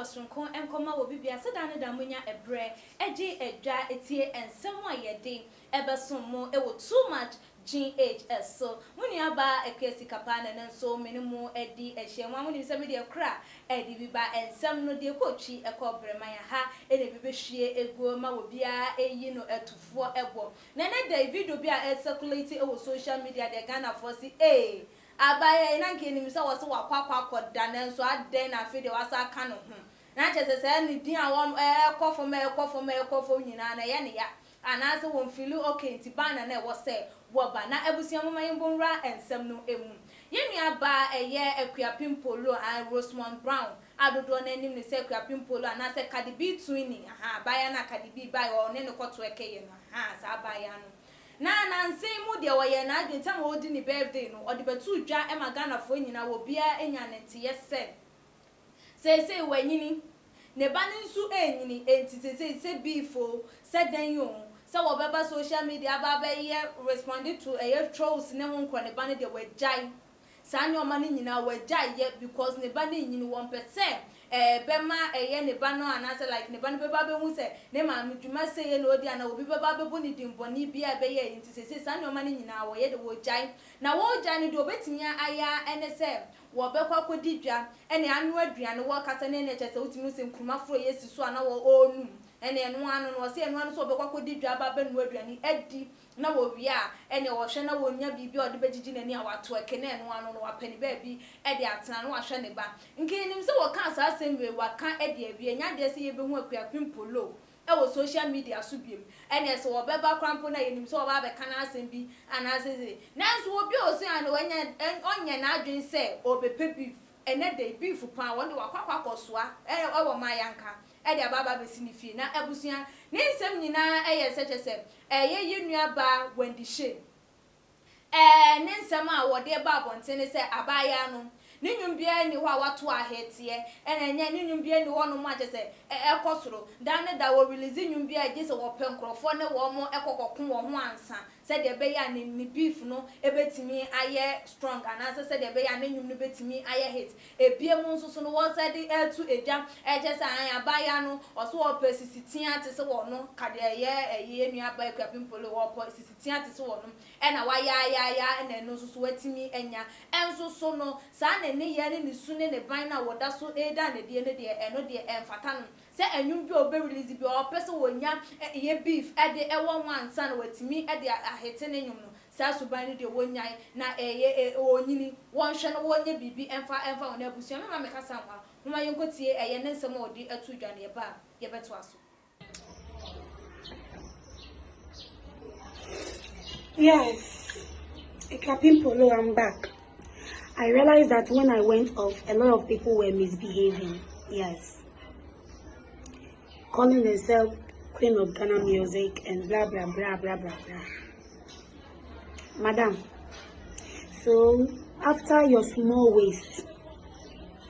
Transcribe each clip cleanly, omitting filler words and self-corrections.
abasronko enkoma wo bibia sedane da munya ebre eji edwa etie ensem ayede ebesomo ewo too much GHS so muni aba ekesi kapana nanso menimu edi ehyenwa muni se me de kra edi biba ensem no de kochi ekobrema ya ha ene bibehwie ego ma wo bia eyi no etufo ebo na da video bia circulate ewo social media de Ghana for si abaya ina nke ni so wo wakwa koda nanso aden na fe de wasa aka no ho na chese se ni din awon ekofo nyina na ye ne ya anase won feel okay ntibana na wo se wo ba na ebusia mama yimbonra ensem no emu yenu aba eye Akuapem Polo and Rosemond Brown adodo na nim ne se Akuapem Polo anase Cardi B twinning abaya na Cardi B ba o ne koto ekeye no sa abaya no na nse mu de wo ye na adwenta ma odi ni birthday no odi betu dwa e magana fo nyina wo bia enya ne tie se wanyini ne ba ne nsu enyini enti se bifo se dan yo se wo beba social media ba ye responded to trolls ne ho nkro ne ba ne de wajai sa nya o ma ne nyina wajai ye because ne ba ne nyini 1% bema ne ba no anase like ne ba no beba be hu se ne ma medwuma se ye no odi ana obi beba be bu ni dimboni bia be ye enti se sa nya o ma ne nyina wo ye de wajai na wo jai ne de obetimia aya ene se wo be kwa kodi dwa ene anu aduane wo kasa ne ne chese utimi se nkruma fro yesi so ana wo onu ene enu anu no se enu anu so be kwa kodi dwa ba be nu aduane edi na wo wia ene wo hwe na wo nya bibi ode begigi nani a wato eke na enu anu no wapani ba bi ede atena no ahwe ne ba nkinim se wo ka asa asemwe waka ede awie nya de se ye be hu Akuapem Polo ewo social media so biem ene se wo beba krampo na yenim se wo ba be kana asem bi anaseze nanso wo bi o se an onye na adwen se obepe beef ene de beef pa wonde wakwa kosoa ewo mayanka ede ababa be sinifie na ebusuan ne nsem nyina eye seche se ye yenua ba wandishe ne nsem a wode ba bontene se abaya no ne nyumbia ni ho awato ahetie enenye ne nyumbia ni ho no ma je se ekosoro dan da wo release nyumbia je se wo penkrofo ne wo mo ekokokon wo ho ansa se de be ya ni beef no ebetimi aye strong anasa se de be ya ne nyum no betimi aye hit ebie mu nso so no wo se de etu eja eje se an abaya no oso wo pesisitia te se wo no kade eye nua ba Akuapem Polo wo pesisitia te se wo no ena wa ya ena no so watimi enya enso so no sa ne ye ne sune ne ban na woda so eda ne de eno de emfata no se enwum bi obe release bi o pese wonya ye beef ede ewo nwansa na watimi ede ahete ne nyum no sa suban ne de wonyai na onyini wonhwe no wonye bibi emfa wona abusia me ma me kasa nwa homa yenkotie ne nsem odi atu dwane ye ba ye beto aso. Yes, Akuapem Polo, I'm back. I realized that when I went off, a lot of people were misbehaving. Yes. Calling themselves Queen of Ghana Music and blah, blah, blah, blah, blah, blah. Madam, so after your small waist,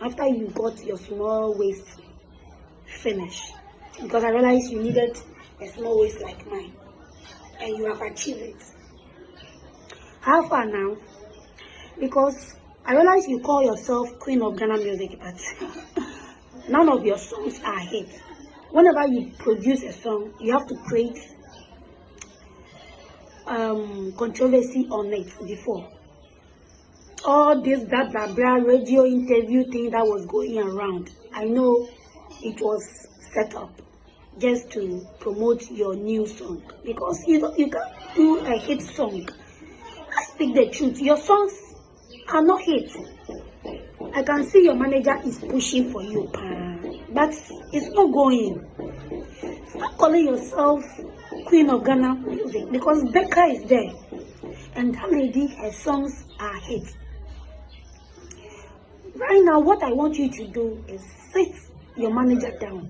after you got your small waist finished, because I realized you needed a small waist like mine, and you have achieved it. How far now? Because I realize you call yourself Queen of Ghana Music, but none of your songs are hits. Whenever you produce a song, you have to create controversy on it before. All this blah blah blah radio interview thing that was going around, I know it was set up just to promote your new song, because you can't do a hit song. Let's speak the truth. Your songs are not hit. I can see your manager is pushing for you, but it's not going. Stop calling yourself Queen of Ghana Music, because Becca is there, and that lady, her songs are hits. Right now, what I want you to do is sit your manager down.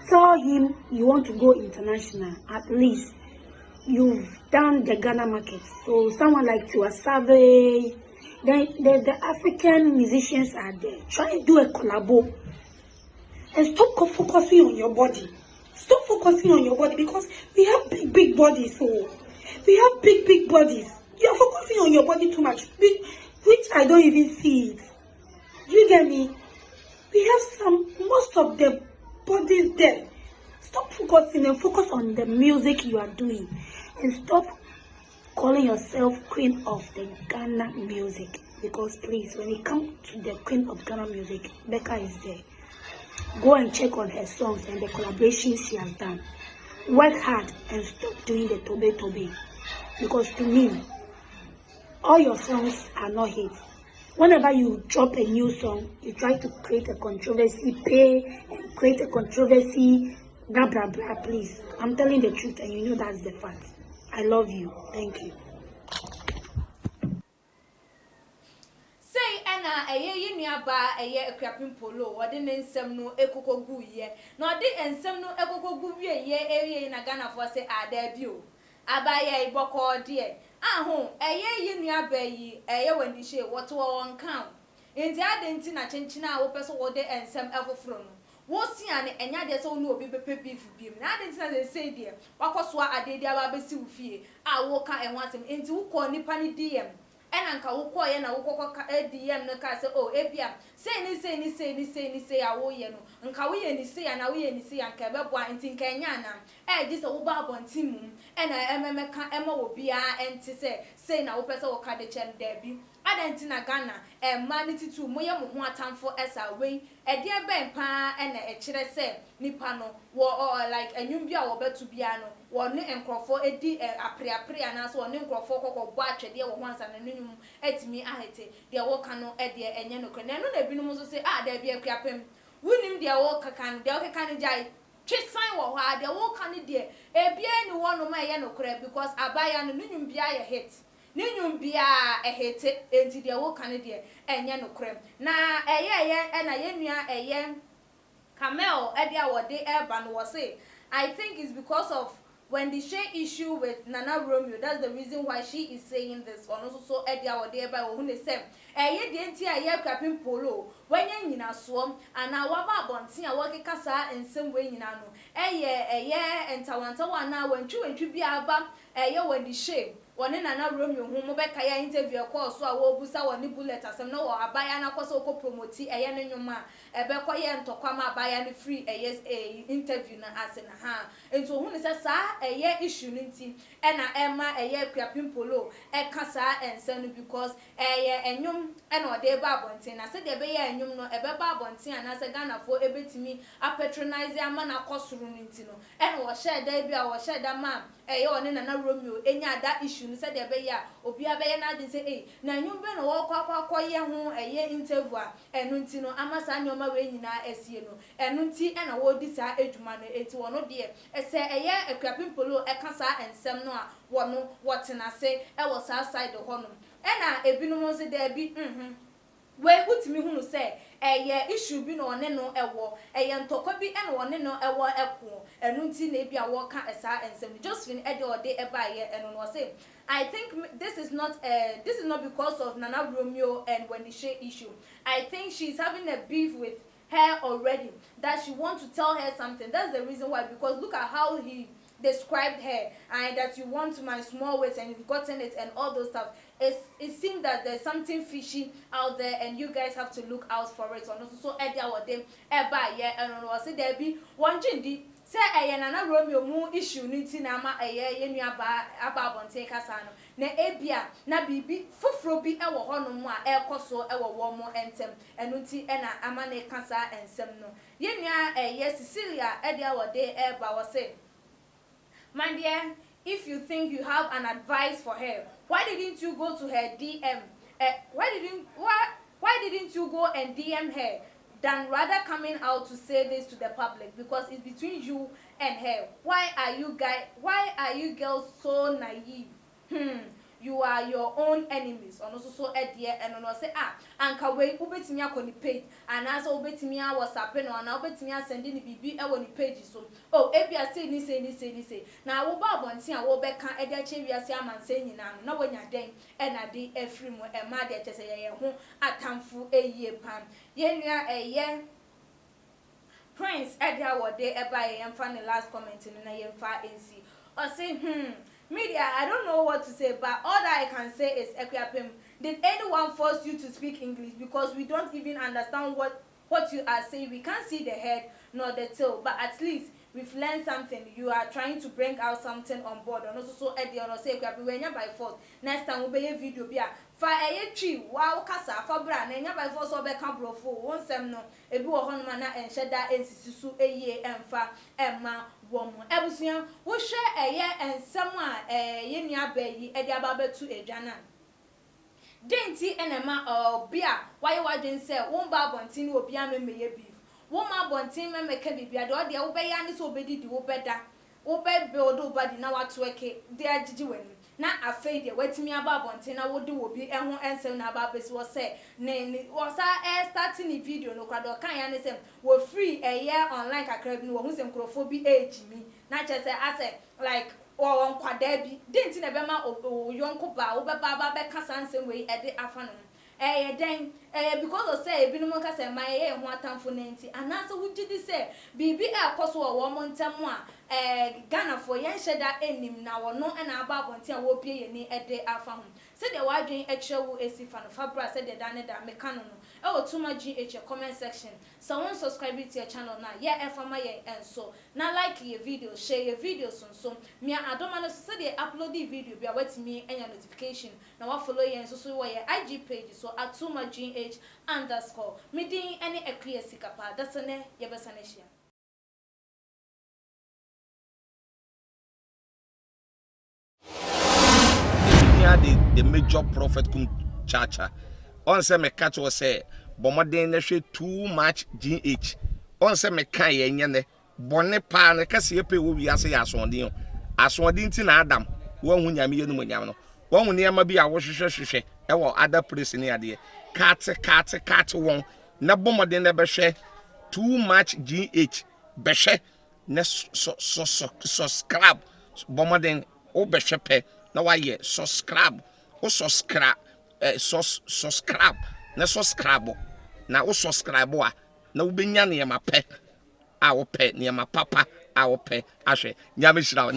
Tell him you want to go international. At least you've done the Ghana market. So someone like Tiwa Savage, the African musicians are there. Try and do a collabo. And stop focusing on your body. Stop focusing on your body, because we have big bodies. So we have big bodies. You're focusing on your body too much, which I don't even see it. Do you get me? We have most of the bodies there. Stop focusing and focus on the music you are doing. And stop calling yourself queen of the Ghana music. Because please, when it comes to the queen of Ghana music, Becca is there. Go and check on her songs and the collaborations she has done. Work hard and stop doing the tobe. Because to me, all your songs are not hits. Whenever you drop a new song, you try to create a controversy, pay and create a controversy, blah, blah, blah, please. I'm telling the truth and you know that's the fact. I love you. Thank you. Say Anna a ye nearby a year crapping polo, or the some no eco goo ye, nor the and some no eco goo ye in a Ghana for say a debut. Abaya a boko dear. Ah, home, a ye nearby a year when you say what one count. In the Argentina chinchina, or person order and some ever from. What's yan and yet so no be beef beam. Now they say dear, what was what I did about Bessie? I walk out and want him into call Nippany DM. And Uncle Wokoy na Woko DM no ka say oh ebia say ni say awo ye no nka wo ye ni say na wo ye ni say anka be boa nti nka nya na ji say wo ba abonti mum e na ememe ka ema wo bia enti say na wo pese wo ka de chen da bi adenti na Ghana manity tu mo ye mo ho atamfo esa we e de ben pa e na e kire say nipa no wo like enwum bia wo betu bia no wo ne enkrofo edi apre na so wo ne enkrofo kokko bo atwede wo ho ansa na nunum etimi ahete de wo ka no e de enye no kre na no na binum so say da bia kuapem wunim de wo kaka no de wo kaka no jai twisan wo ho de wo ka no de e bia ni wo no ma ye no kre because abaya no nunum bia ye hit ninyum bia ehete enti de wo kan de enye no krem na eye na ye nua eye camel e dia wo de eba no wo say I think it's because of when the share issue with Nana Romeo, that's the reason why she is saying this. On also so e dia wo de eba wo hu ne sem eye de enti aye kwapin polo wenye nyina so ana waba abonten a wo keka sa ensem we nyina no eye entawantawa na wantwi bia aba eye when the share one Nana Romeo who mo beka ya interview call so a wo busa woni bullet asem no wo abaya na koso ko promote eye no nwuma ebe ko ye ntokwa ma abaya no free eye interview na ase na ha ento hu ne sa eye issue nti e na ema eye kwapin polo e kasa ense no because eye enwum e na ode ba abonten na se de be ye enwum no ebe ba abonten ana se Ghana fo ebetimi a patronize ama na kosuru nti no e na wo share da bia wo share da ma eye one Nana Romeo enya da issue said the beya obi abeye na de say na nwum be no wo kwakwa ye ho eye interview a enu nti no amasa nyoma we nyina esie no enu nti e na wo di sa edwuma no enti wono de ese eye akwapin polo e kasa ensem no a wono wotena se e wo sa side ho no e na ebinum se da bi we utimi hunu say eye issue bi no one no ewo eye ntokwa bi e no one no ewo eko enu nti na bia wo ka esa ensem Josephine e de ode e ba ye eno no say I think this is not because of Nana Romeo and Wendy Shea issue. I think she's having a beef with her already, that she wants to tell her something. That's the reason why, because look at how he described her, and that you want my small waist and you've gotten it and all those stuff. It seems that there's something fishy out there and you guys have to look out for it. So Edia or them eba yeah and I say there be one jindi say Nana Romeo mu issue niti na ma ye nua aba bonte kasa no na ebia na bibi foforo bi e wo hono mu a e koso e wo wo mo entem enu nti e na ama na kasa ensem no ye nua Cecilia Edia or de eba wo say my dear, if you think you have an advice for her, why didn't you go to her DM? Why didn't you go and DM her than rather coming out to say this to the public? Because it's between you and her. Why are you girls so naive? You are your own enemies. And also so dear and on say anka we ubetimi akoni page and as ubetimi a WhatsApp no and ubetimi sending the bibi e woni page so ebia say ni na wo ba bonten a wo beka e de che wiase amanse nyina no na wonya den e na de afri mu e ma de chese ye ho atamfo eyie pam ye nua eye Prince Edia wode e ba ye mfa ne last comment na ye mfa NC or say media, I don't know what to say, but all that I can say is Ekuyapem, did anyone force you to speak English? Because we don't even understand what what you are saying. We can't see the head nor the tail, but at least we've learned something. You are trying to bring out something on board. And also so Eddie on say when you by force. Next time we'll be a video be a fa a tree wow casa for brand and by force or back bro for one sem no a boo on mana and shed that NCC a year and fa Emma woman. Ebusian will share a year and someone a yenya baby Eddie Ababa to a jana. Dainty and Emma or beer, why you didn't say one barbontin will be a me beef. Woman bontin me make be bia do de obey ani so obedi di obeda obey build obadi na watweke de agigi wani na afei de watimi aba bontin na wodi obi ehun ensem na aba besi wo say ne wo sa starting the video no kwado kan ya ne sem wo free a year online kakra bi no wo hu sem krofo bi age mi na che say ase like wo nkwada bi denti na be ma yonko ba wo be ba be kasa nsem we e de afa no then because of say ebinom ka say my ho atamfo nanti anasa wugidi say bibi akoso wo mo ntam a Ghana for yen sheda enim na wo no na aba abonte a wo pie ye ni e de afa ho say the wadwen e chewu esifa no fabra say the dane da meka no e wo tuma GH comment section so won subscribe to your channel na ye efama ye enso na like your video share your videos so me adoma no say dey upload the video bia watimi enya notification na wa follow ye so so your IG page so atuma GH _ midin any a clear sikapa that's ne ye besaneshia. The major prophet kum chacha on say me catch was say bomoden na hwe too much GH on say me kan ye nyene bone pa na kase ye pe wo wiase ya asondin ti na Adam wo hu nyame ye no nyam no wo hu ne ma bi a wo hwehwehwehwe e wo other place ne ade kat won na bomoden na be hwe too much GH be hwe na subscribe bomoden o be hwe pe na why subscribe o subscribe subscribe na subscribe na o subscribe a na wo benya ne ma pe a wo pe ne ma papa a wo pe ahwe nyame hira